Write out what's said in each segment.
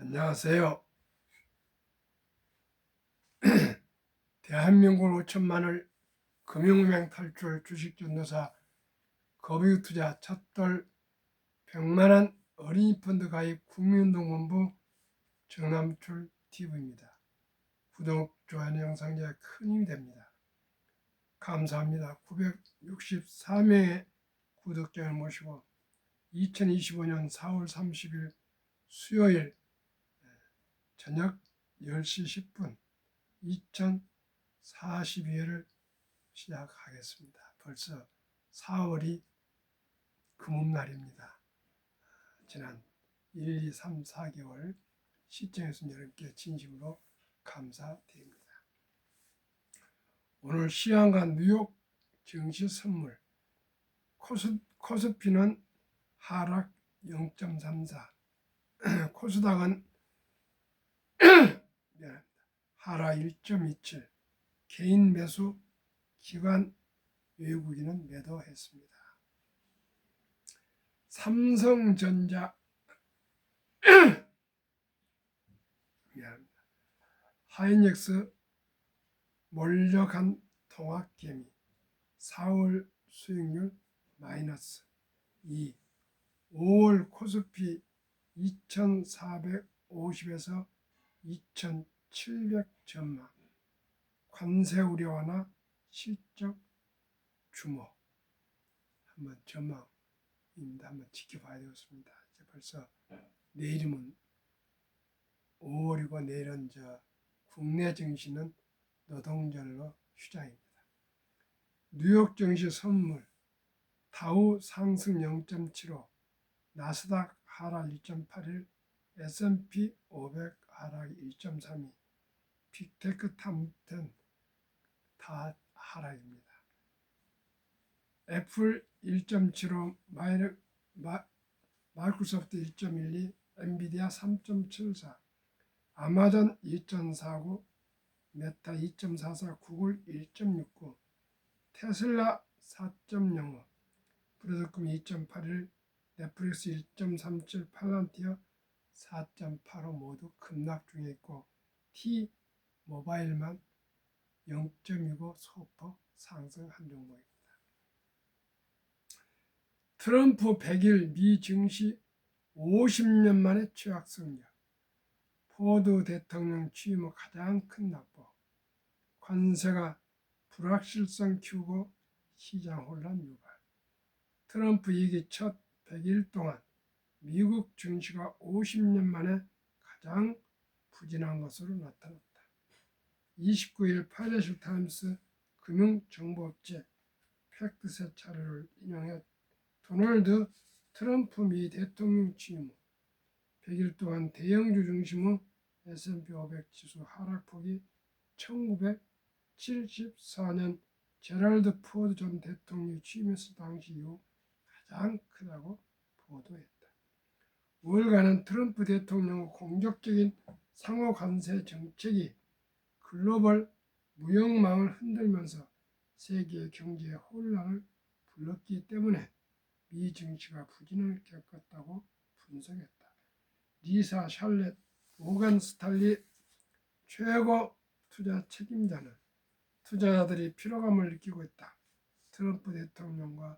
안녕하세요. 대한민국 5천만을 금융맹 탈출 주식전도사 거비투자 첫돌 100만원 어린이 펀드 가입 국민운동본부 정남출 TV입니다. 구독, 좋아요 영상에 큰 힘이 됩니다. 감사합니다. 964명의 구독자를 모시고 2025년 4월 30일 수요일 저녁 10시 10분 2042회를 시작하겠습니다. 벌써 4월이 금음날입니다. 지난 1, 2, 3, 4개월 시청해주신 여러분께 진심으로 감사드립니다. 오늘 시황과 뉴욕 증시 선물 코스피는 하락 0.34 코스닥은 하락 1.27 개인 매수 기관 외국인은 매도했습니다. 삼성전자 하이닉스 몰려간 통합개미 4월 수익률 마이너스 2 5월 코스피 2450에서 2700 전망 관세 우려와나 실적 주목 한번 전망입니다. 한번 지켜봐야 되겠습니다. 이제 벌써 내일이면 5월이고 내일은 국내 증시는 노동절로 휴장입니다. 뉴욕 증시 선물 다우 상승 0.75 나스닥 하락 2.81 S&P 500 하락 1.32 빅테크 탑10 다 하락입니다. 애플 1.75 마이크로소프트 1.12 엔비디아 3.74 아마존 2.49 메타 2.44 구글 1.69 테슬라 4.05 브로드콤 2.81 넷플릭스 1.37 팔란티어 4.85 모두 급락 중에 있고 T-모바일만 0.25 소폭 상승한 종목입니다. 트럼프 100일 미 증시 50년 만에 최악 성적 포드 대통령 취임 후 가장 큰 낙폭 관세가 불확실성 키우고 시장 혼란 유발 트럼프 임기 첫 100일 동안 미국 증시가 50년 만에 가장 부진한 것으로 나타났다. 29일 파이낸셜 타임스 금융정보업체 팩트셋 자료를 인용해 도널드 트럼프 미 대통령 취임 후 100일 동안 대형주 중심의 S&P 500 지수 하락폭이 1974년 제럴드 포드 전 대통령이 취임했을 당시 이후 가장 크다고 보도했다. 5월간은 트럼프 대통령의 공격적인 상호 관세 정책이 글로벌 무역망을 흔들면서 세계 경제에 혼란을 불렀기 때문에 미 증시가 부진을 겪었다고 분석했다. 리사 샬렛 모간 스탈리 최고 투자 책임자는 투자자들이 피로감을 느끼고 있다. 트럼프 대통령과의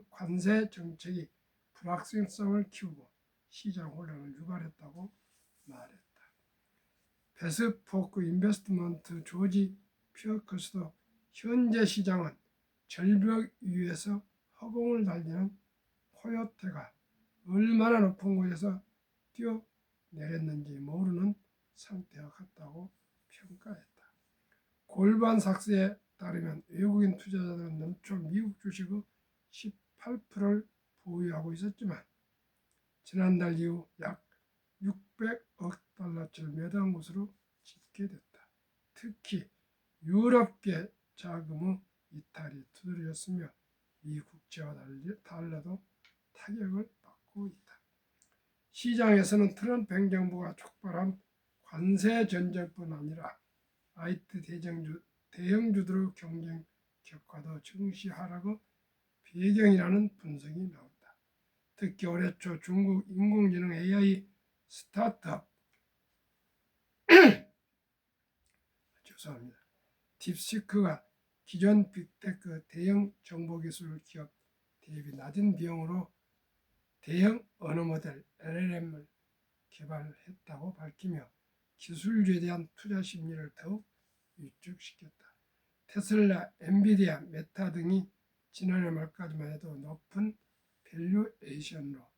관세 정책이 불확실성을 키우고 시장 혼란을 유발했다고 말했다. 베스포크 인베스트먼트 조지 피어커스도 현재 시장은 절벽 위에서 허공을 달리는 코요테가 얼마나 높은 곳에서 뛰어내렸는지 모르는 상태와 같다고 평가했다. 골반삭스에 따르면 외국인 투자자들은 연초 미국 주식의 18%를 보유하고 있었지만 지난달 이후 약 600억 달러치를 매도한 것으로 집계됐다. 특히 유럽계 자금의 이탈이 두드러졌으며 미 국채와 달러도 타격을 받고 있다. 시장에서는 트럼프 행정부가 촉발한 관세 전쟁뿐 아니라 IT 대형주들의 경쟁 격화도 증시 하락의 배경이라는 분석이 나온다. 특히 올해 초 중국 인공지능 AI 스타트업 죄송합니다. 딥시크가 기존 빅테크 대형 정보기술 기업 대비 낮은 비용으로 대형 언어모델 LLM을 개발했다고 밝히며 기술주에 대한 투자 심리를 더욱 위축시켰다. 테슬라, 엔비디아, 메타 등이 지난해 말까지만 해도 높은 밸류에이션으로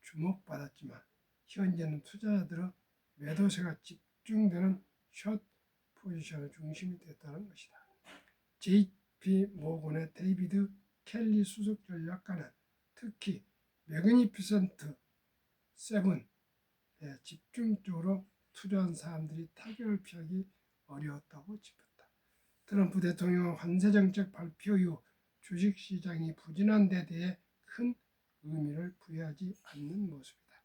주목받았지만 현재는 투자자들의 매도세가 집중되는 숏 포지션의 중심이 됐다는 것이다. JP 모건의 데이비드 켈리 수석 전략가는 특히 매그니피센트 7에 집중적으로 투자한 사람들이 타격을 피하기 어려웠다고 짚었다. 트럼프 대통령 관세정책 발표 이후 주식시장이 부진한 데 대해 큰 의미를 부여하지 않는 모습이다.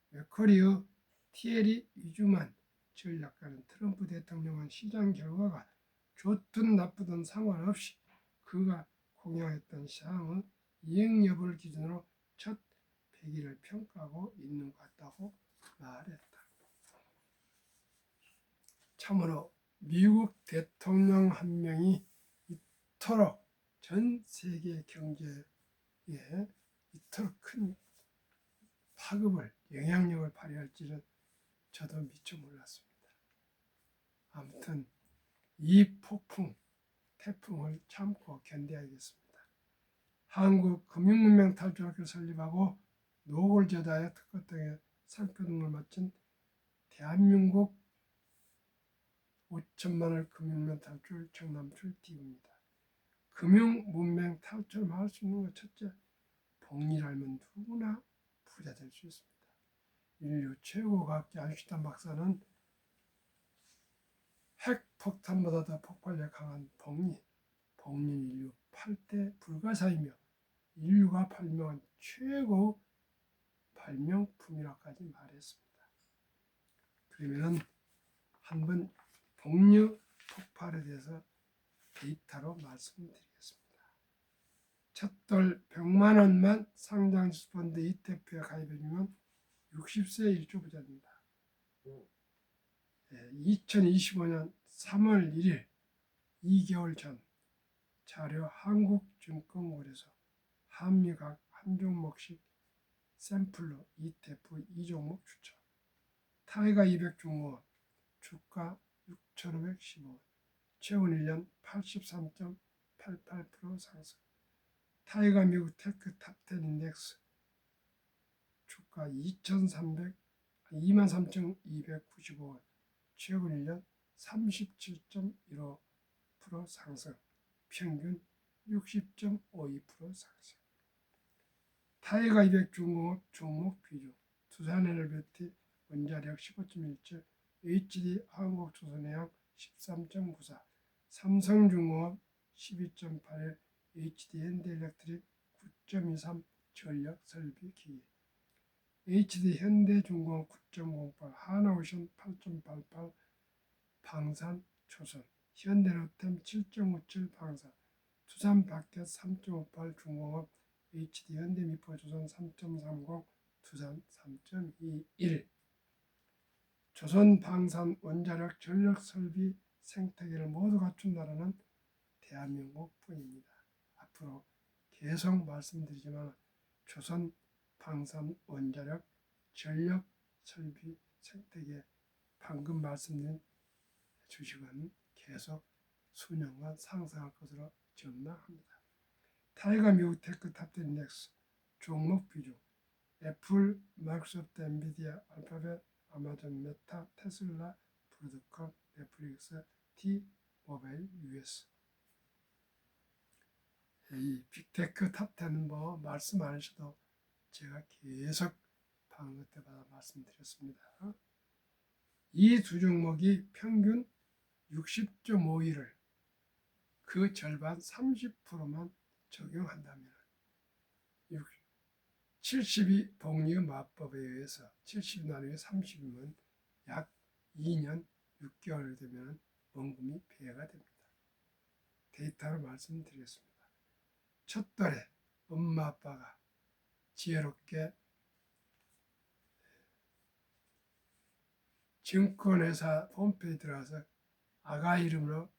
맥커리의 티에리 위주만 전략가는 트럼프 대통령은 시장 결과가 좋든 나쁘든 상관없이 그가 공약했던 사항의 이행 여부를 기준으로 첫 100일을 평가하고 있는 것 같다고 말했다. 참으로 미국 대통령 한 명이 이토록 전 세계 경제에 이토록 큰 파급을 영향력을 발휘할지는 저도 미처 몰랐습니다. 아무튼 이 태풍을 참고 견뎌야겠습니다. 한국금융문명탈출학교 설립하고 노골저자의 특허 등의 상표 등을 마친 대한민국 5천만을 금융문명 탈출 정남출 팀입니다. 금융문명 탈출을 할 수 있는 것 첫째, 복리를 알면 누구나 부자 될 수 있습니다. 인류 최고 과학자 아인슈타인 박사는 핵폭탄보다 더 폭발력 강한 복리는 인류 8대 불가사이며 인류가 발명한 최고 발명품이라까지 말했습니다. 그러면 한번 복리 폭발에 대해서 데이터로 말씀드리겠습니다. 첫돌 100만 원만 상장주식 펀드 ETF에 가입해주면 60세 1조 부자입니다. 2025년 3월 1일 2개월 전 자료 한국증권거래소 한미각 한 종목씩 샘플로 ETF 2종목 추천. 타이가 200 중공업 주가 6,515원, 최근 1년 83.88% 상승. 타이가 미국 테크 탑10 인덱스 주가 23,295원, 최근 1년 37.15% 상승, 평균 60.52% 상승. 타이가 200 중공업 종목 비중 두산에너비티 원자력 15.17, HD 한국조선해양 13.94, 삼성중공업 12.81, HD 현대일렉트릭 9.23 전력설비기기, HD 현대중공업 9.08, 하나오션 8.88, 방산조선, 현대로템 7.57 방산, 두산바켓 3.58 중공업, HD 현대미포조선 3.30, 두산 3.21. 조선방산 원자력 전력설비 생태계를 모두 갖춘 나라는 대한민국뿐입니다. 앞으로 계속 말씀드리지만 조선방산 원자력 전력설비 생태계 방금 말씀드린 주식은 계속 수년간 상승할 것으로 전망합니다. 타이가 미국 테크 탑10 인덱스 종목 비중 애플, 마이크로소프트, 엔비디아, 알파벳, 아마존, 메타, 테슬라, 브로드컴, 넷플릭스, T-모바일, US. 이 빅테크 탑10은 뭐 말씀 안 하셔도 제가 계속 방금 때마다 말씀드렸습니다. 이 두 종목이 평균 60.5일을 그 절반 30%만 적용한다면 70이 복리 마법에 의해서 70 나누기 30이면 약 2년 6개월 되면 원금이 배가 됩니다. 데이터로 말씀드리겠습니다. 첫 달에 엄마 아빠가 지혜롭게 증권회사 홈페이지에 들어가서 아가 이름으로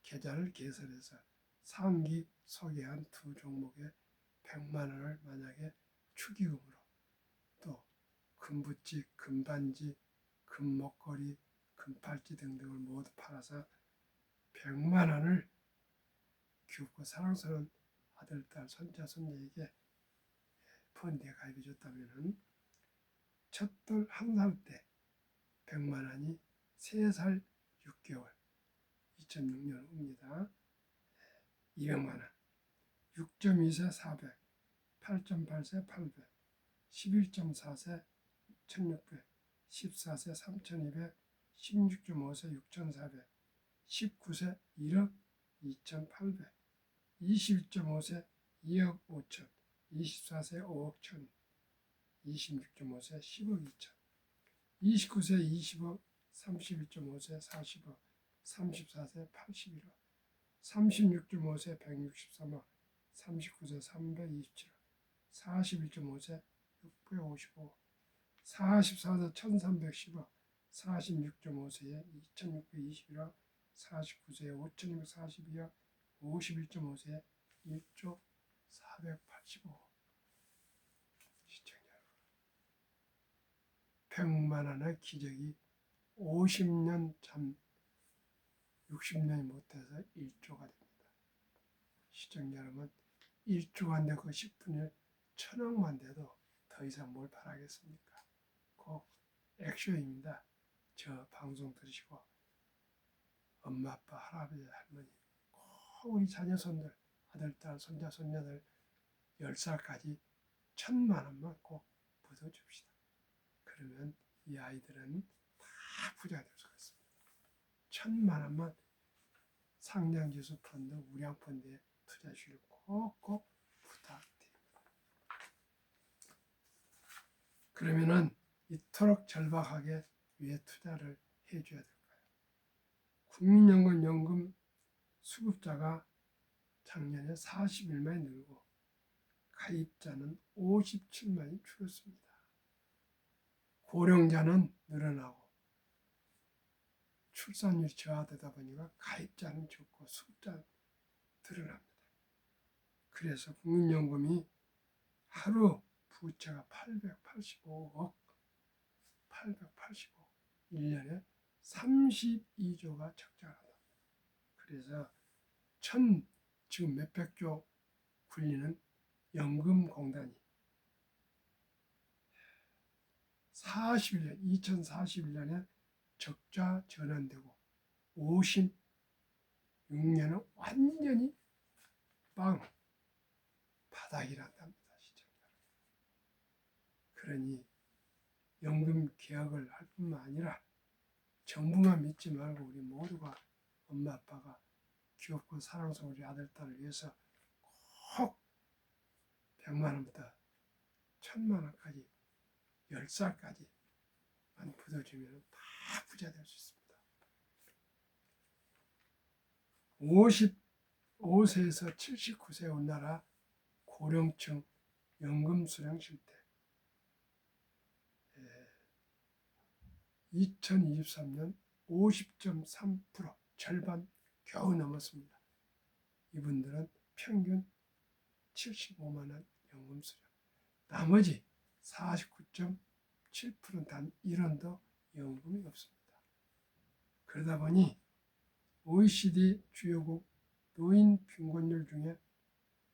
계좌를 개설해서 상기 소개한 두 종목에 100만 원을 만약에 축의금으로 또 금부지, 금반지, 금목걸이, 금팔찌 등등을 모두 팔아서 100만 원을 귀엽고 사랑스러운 아들, 딸, 손자, 손녀에게 펀드에 가입해 줬다면 첫돌 1살 때 100만 원이 3살 6개월 2006년 후입니다. 200만 원 6.2세 400 8.8세 800 11.4세 1600 14세 3200 16.5세 6400 19세 1억 2800 21.5세 2억 5천 24세 5억 1천 26.5세 10억 2천 29세 20억 31.5세 40억 34세 81억 36.5세 163억 39세 327억 41.5세 655억 44세 1310억 46.5세에 2621억 49세에 5242억 51.5세에 1조 485억 시청자 여러분 100만 원의 기적이 50년 참 60년이 못해서 1조가 됩니다. 시청자 여러분 1조가 되고 10분의 1000억만 돼도 더 이상 뭘 바라겠습니까? 꼭 액션입니다. 저 방송 들으시고 엄마, 아빠, 할아버지, 할머니 꼭 우리 자녀손들, 아들, 딸, 손자, 손녀들 10살까지 1000만 원만 꼭 묻어줍시다. 그러면 이 아이들은 다 부자가 될 수가 있습니다. 1000만 원만 상장지수 펀드, 우량 펀드에 투자 주시길 꼭꼭 부탁드립니다. 그러면은 이토록 절박하게 왜 투자를 해줘야 될까요? 국민연금 수급자가 작년에 41만이 늘고 가입자는 57만이 줄었습니다. 고령자는 늘어나고 출산율이 저하되다 보니까 가입자는 적고 수급자는 늘어납니다. 그래서 국민연금이 하루 부채가 885억 1년에 32조가 적자하다. 그래서 지금 몇백조 굴리는 연금공단이 2041년에 적자 전환되고 56년은 완전히 바닥이란답니다. 시청자. 그러니 연금 개혁을 할 뿐만 아니라 정부만 믿지 말고 우리 모두가 엄마 아빠가 귀엽고 사랑스러운 우리 아들 딸을 위해서 꼭 100만 원부터 1000만 원까지 10살까지만 부어주면 다 부자 될 수 있습니다. 55세에서 79세 우리나라 고령층 연금 수령 실태 2023년 50.3% 절반 겨우 넘었습니다. 이분들은 평균 75만 원 연금 수령. 나머지 49.7%는 단 1원도 연금이 없습니다. 그러다 보니 OECD 주요국 노인 빈곤율 중에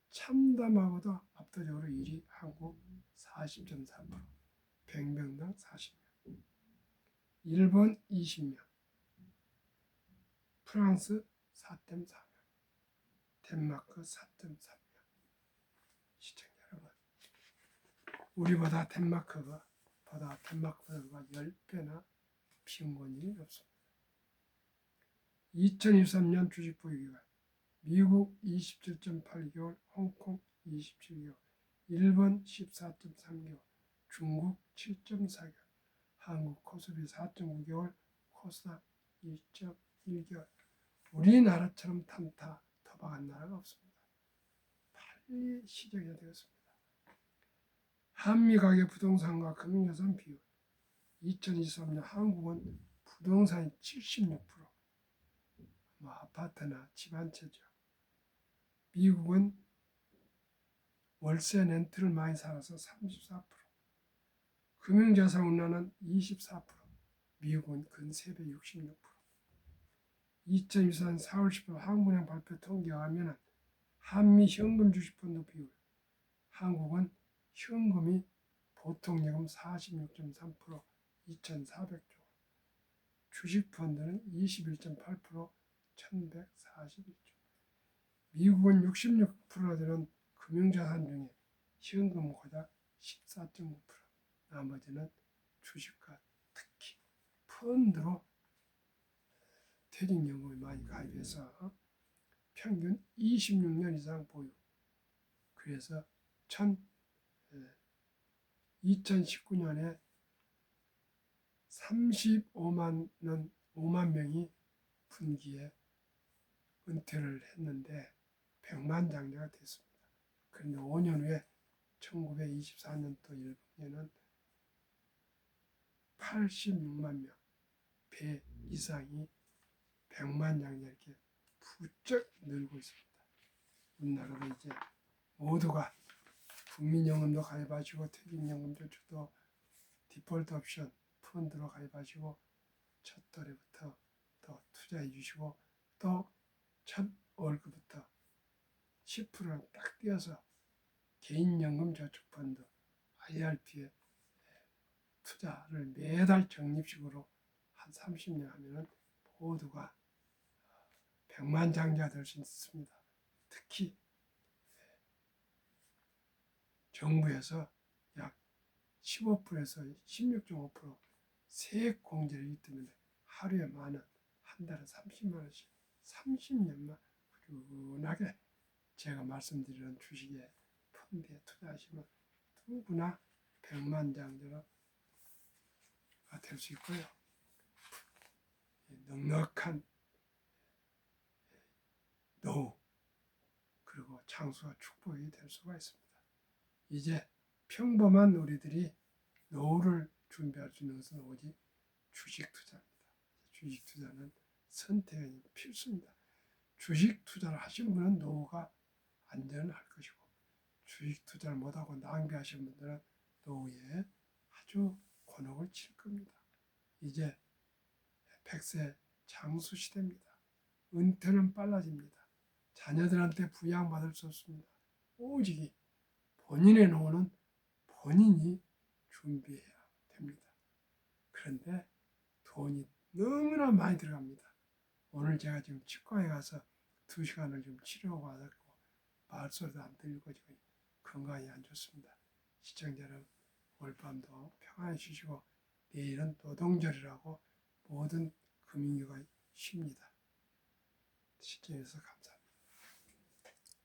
참담하고도 압도적으로 1위 한국 40.4%, 100명당 40명, 일본 20명, 프랑스 4.4명, 덴마크 4.3명. 시청자 여러분, 우리보다 덴마크가 10배나 빈곤율이 높습니다. 2023년 주식 보유기간 미국 27.8개월, 홍콩 27개월, 일본 14.3개월, 중국 7.4개월, 한국 코스피 4.9개월, 코스닥 1.1개월. 우리나라처럼 탄타 터박한 나라가 없습니다. 빨리 시정해야 되겠습니다. 한미 가계 부동산과 금융자산 비율 2023년 한국은 부동산이 76%, 뭐 아파트나 집 한 채죠. 미국은 월세 렌트를 많이 살아서 34%, 금융자산 운용은 24%, 미국은 근 3배 66%. 2024년 4월 10일 한국은행 발표 통계에 하면 한미 현금 주식펀드 비율, 한국은 현금이 보통예금 46.3%, 2,400조, 주식펀드는 21.8%, 1,141조. 미국은 66%나 되는 금융자산 중에 현금 고작 14.9%, 나머지는 주식과 특히 펀드로 퇴직연금에 많이 가입해서 평균 26년 이상 보유. 그래서 2019년에 5만 명이 분기에 은퇴를 했는데 백만장자가 됐습니다. 그런데 5년 후에 1924년도 1분기에는 86만 명, 배 이상이 백만장자 이렇게 부쩍 늘고 있습니다. 우리나라도 이제 모두가 국민연금도 가입하시고 퇴직연금도 주도 디폴트 옵션 펀드로 가입하시고 첫 달에부터 또 투자해 주시고 또 첫 월급부터 10%를 딱 떼어서 개인연금 저축펀드 IRP에 투자를 매달 적립식으로 한 30년 하면은 모두가 백만장자 될 수 있습니다. 특히 정부에서 약 15%에서 16.5% 세액 공제를 하기 때문에 하루에 만원, 한 달에 30만 원씩 30년만 꾸준하게 제가 말씀드리는 주식에 펀드에 투자하시면 누구나 백만장자가 될 수 있고요. 넉넉한 노후 그리고 장수와 축복이 될 수가 있습니다. 이제 평범한 우리들이 노후를 준비할 수 있는 것은 오직 주식 투자입니다. 주식 투자는 선택이 필수입니다. 주식 투자를 하신 분은 노후가 안전할 것이고 주식 투자를 못하고 낭비하신 분들은 노후에 아주 곤혹을 칠 겁니다. 이제 100세 장수 시대입니다. 은퇴는 빨라집니다. 자녀들한테 부양받을 수 없습니다. 오직 본인의 노후는 본인이 준비해야 됩니다. 그런데 돈이 너무나 많이 들어갑니다. 오늘 제가 지금 치과에 가서 2시간을 좀 치료하고 와서 말소리도 안 들리고 지금 건강이 안 좋습니다. 시청자 여러분, 오늘 밤도 평안히 쉬시고 내일은 노동절이라고 모든 금융위가 쉽니다. 시청해주셔서 감사합니다.